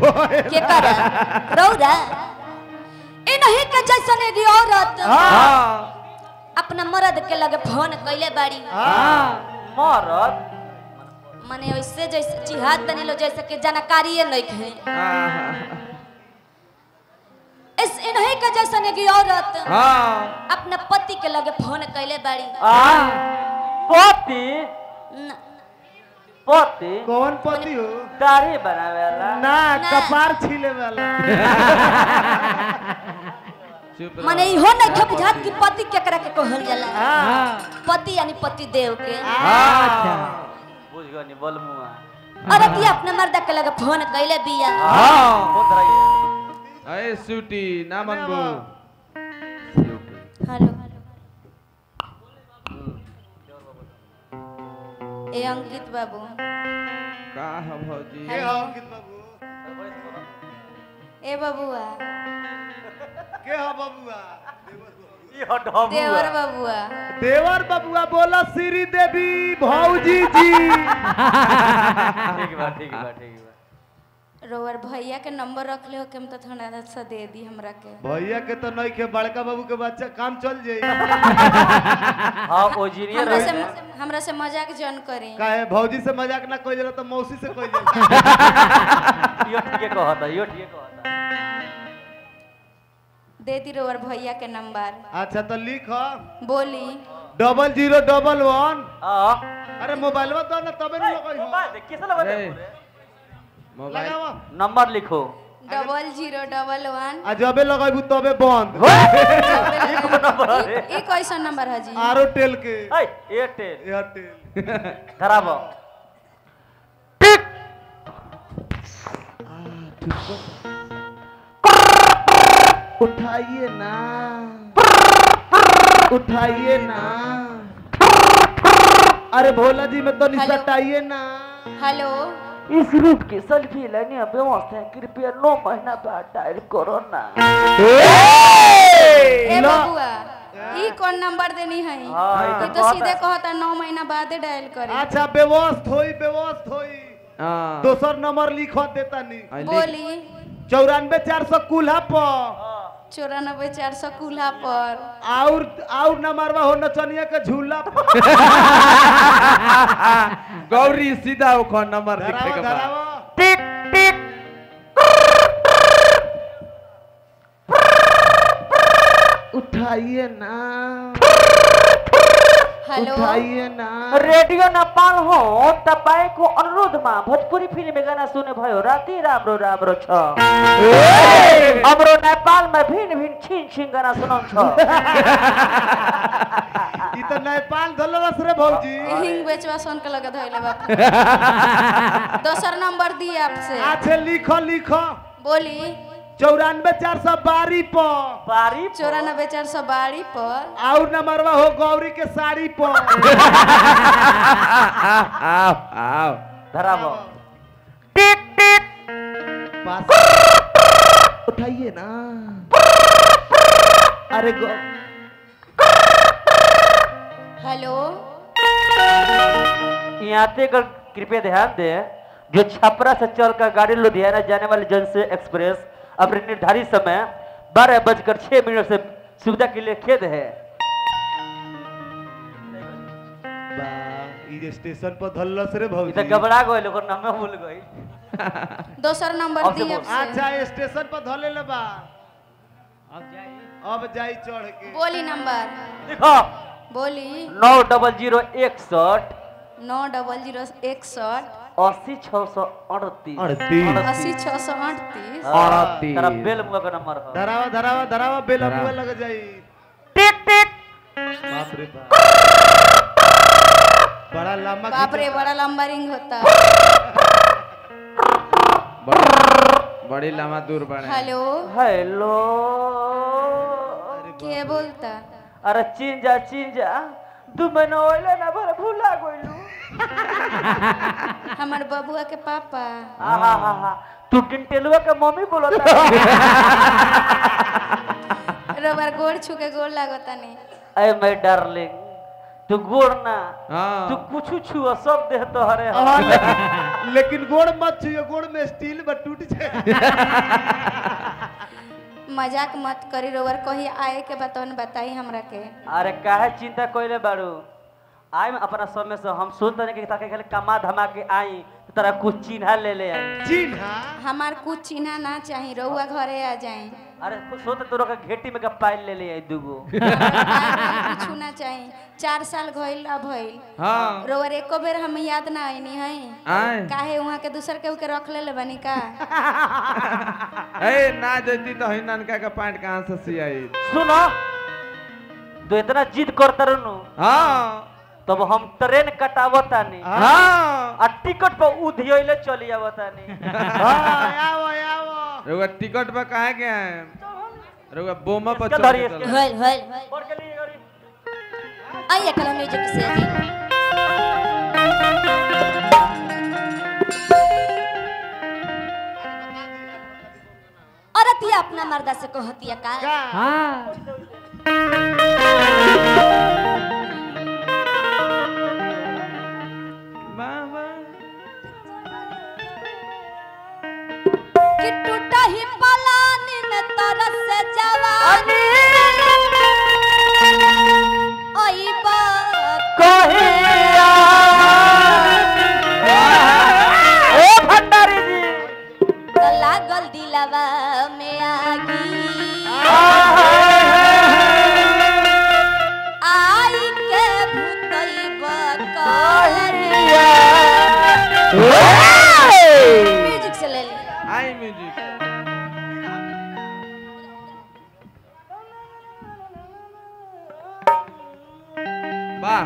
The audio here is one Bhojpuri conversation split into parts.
के कर रौरा ए नहीं के जैसन एगो औरत अपना मर्द के लगे फोन कइले बाड़ी मरद माने वैसे जैसे जिहाद तनी लो जैसे के जानकारी नहीं है इस इन्हीं के जैसन एगो औरत अपना पति के लगे फोन कइले बाड़ी पति पति कौन पति हो दाढ़ी बनावे वाला ना कपार छीले वाला माने इहो नहीं के बुझात कि पति केकरा के कहल जाला पति यानी पति देव के अच्छा बुझ गनी बोल मुआ अरे की अपने मर्द के लगे फोन कइले बिया फोन धराई अरे सूटी ना मनबो हेलो ए अंकित बाबू का है भौजी के हो अंकित बाबू ए बबुआ के हो बबुआ ई हो ढबुआ देवर बबुआ देवर बबुआ बोला श्री देवी भौजी जी ठीक बा ठीक बा ठीक बा रोवर भैया के नंबर रख ले के हम तो थोड़ा सा दे दी हमरा के भैया के तो नहीं के बड़का बाबू के बच्चा काम चल जाई हां इंजीनियर हमरा से मजाक जन करी काहे भौजी से मजाक ना कोई जला तो मौसी से कोई जला यो ठीक कहता यो ठीक कहता दे दी रोवर भैया के नंबर अच्छा तो लिख बोली 0011 हां अरे मोबाइलवा तो ना तबे नहीं लगई हो मोबाइल किसे लगाते मोबाइल लगावा नंबर लिखो 0011 आ जबे लगाइबू तबे बंद ई कैसा नंबर है जी आरो टेल के ए एयरटेल एयरटेल धराबो उठाइए ना उठाइए ना अरे भोला जी में तो निसटाइए ना हेलो इस रूट की सेल्फी लेने व्यवस्था है कृपया 9 महीना बाद डायल करो ना ए बबुआ ई कौन नंबर देनी है हाँ, ये तो सीधे कहता 9 महीना बाद डायल करे अच्छा व्यवस्था होई हां दोसर नंबर लिखो देता नहीं बोली 94 कुल्हा पर 94 कुल्हा पर और नंबरवा हो नचनिया के झूला पर गौरी सीधा ओखो नंबर लिखे के बाद धरावा टिक टिक उठाइए ना हेलो उठाइए ना रेडियो नेपाल हो तपाईं को अनुरोध मा भोजपुरी फिल्म में गाना सुने भयो राति राम्रो राम्रो छ हाम्रो नेपाल में भिन्न भिन्न छिन छिन गाना सुनाउँ छ ई तो नेपाल धलरस रे भौजी हिंग बेचवा सोन के लगे धइले बाप दोसर नंबर दी आपसे अच्छा लिखो बोली 94 पर बारी 94 बाड़ी पर और नंबरवा हो गौरी के साड़ी पर आओ धराबो टिक टिक पास उठाइए ना अरे हेलो यहाँ पे कृपया ध्यान दें जो छपरा से चलकर गाड़ी लुधियाना जाने वाली जनसे एक्सप्रेस अपने निर्धारित समय 12:06 से सुविधा के लिए खेद है ई स्टेशन पर धलस रे भौजी इधर घबरा गए लोग नाम भूल गई दोसर नंबर दी आपसे अच्छा स्टेशन पर धले ले बा अब जाई चढ़ के बोली नंबर देखो बोली 90061 90061 80638 80638 तेरा बेल मुआ का नंबर है धरावा बेला मुआ लग जाई टिक टिक बाप रे बाप बड़ा लंबा बाप रे बड़ा लंबा रिंग होता बड़ी लंबा दूर बने हेलो हेलो के बोलता अरे चीन जा 2 महीना होइले ना भर भूला गइलू हमार बबुआ के पापा आहा तू टिंटेलुआ के मम्मी बोलता रबर गोड़ छू के गोड़ लागता नहीं अरे माय डार्लिंग तू गोड़ ना हाँ। तू कुछ छुआ सब देह तो हरे लेकिन गोड़ मत छुइयो, गोड़ में स्टील बट टूट जाए। मजाक मत करी रोवर, कही आए के बतौन बताई हमरा के। अरे काहे चिंता कोइले बाड़ू, आई अपना समय से हम सोच रहे कि ताके खाली कमा धमा के आई तो तेरा कुछ चिन्हा ले ले आई। चिन्हा हमार कुछ चिन्हा ना चाहिए, रउआ घरे आ जाए। अरे कुछ सोच तोरा के घेटी में का पाइल ले ले आई दूगो। कुछ ना चाहिए, 4 साल गइल अब भइल। हाँ। रोवर एको बेर हम याद ना आईनी है। आए। काहे वहां के दूसर के उके रख ले बनी का? ए ना जती तो ही ननका का पैंट कहां से सियाई। सुनो तो इतना जिद करता रहनु हाँ। तब हम ट्रेन कटावतानी हाँ। आ टिकट पर उधियले चली आवतानी। आओ आओ रुआ टिकट पर काहे के आए? रुआ बोमा पर इसका चढ़ धरी, के इसका। चलो। होइल होइल और के लिए गरी आइए कल म्यूजिक से। औरतिया अपना मर्दा से कहतिया का? बाबा कि टूटा ही पलानी में तरस से जवानी ओई बात कहिया ओ भंडारी जी तो लागल दिलवा में आगी आई के भूतई बकरिया। म्यूजिक से ले ले। आई म्यूजिक। वाह।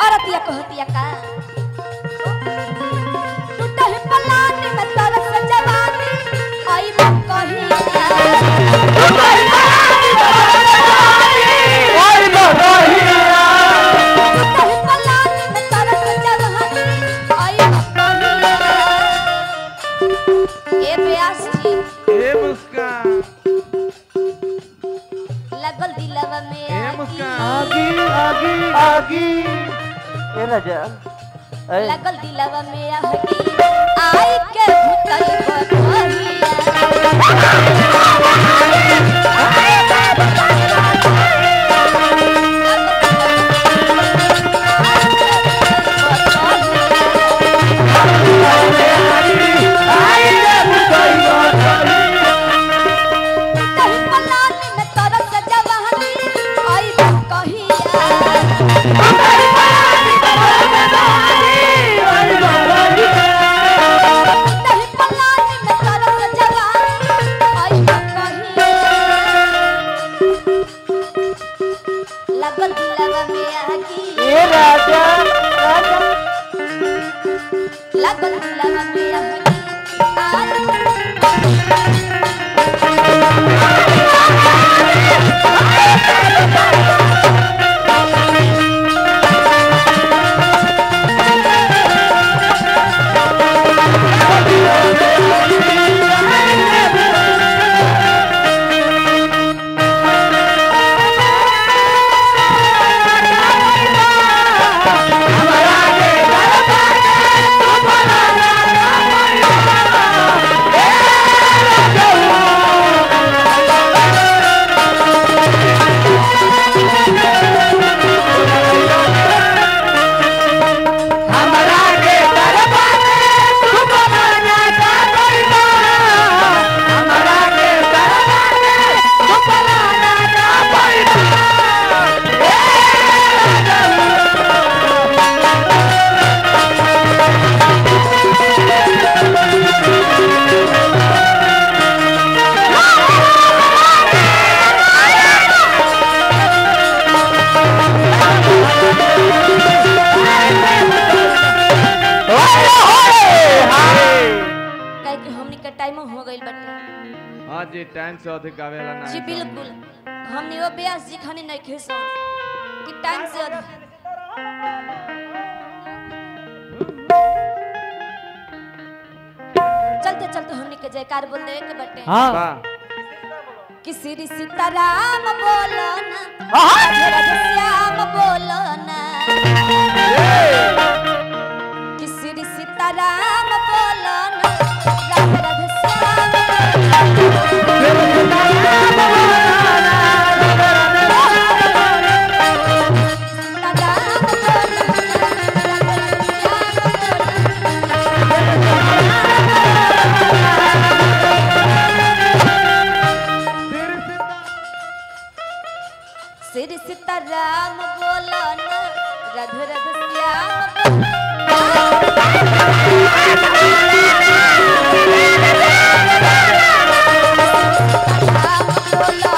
औरतिया कहतिया का? टूटा ही पलानी में तरस से जवानी आई बात कहिया। टूटा ही पलानी में तरस से जवानी आई बात कहिया। टूटा ही पलानी में तरस से जवानी आई बात कहिया। ए प्यास जी ए मुस्कान। लगल दिलवा में ए आगी मुस्कान। आगी आगी ए राजा ए लगल दिलवा में आगी आई के भूतई बकरिया। टूटही पलानी में तरस से जवानी आई बात कहिया। टूटही पलानी में तरस से जवानी आई बात कहिया। लगल दिलवा में आगी ए राजा राजा लगल दिलवा में आगी जी टाइम से अधिक गावेला ना जी बिल्कुल हमने वो ब्यास जी खाने नहीं खेसो कि टाइम से चलते चलते हमने के जयकार बोल दे के बटे हाँ वाह कि श्री सीताराम बोलो ना राधे राधे श्याम बोलो ना कि श्री सीताराम बोलो ना राधे राधे श्याम श्री सीताराम बोलो ना राधे राधे श्याम बोलो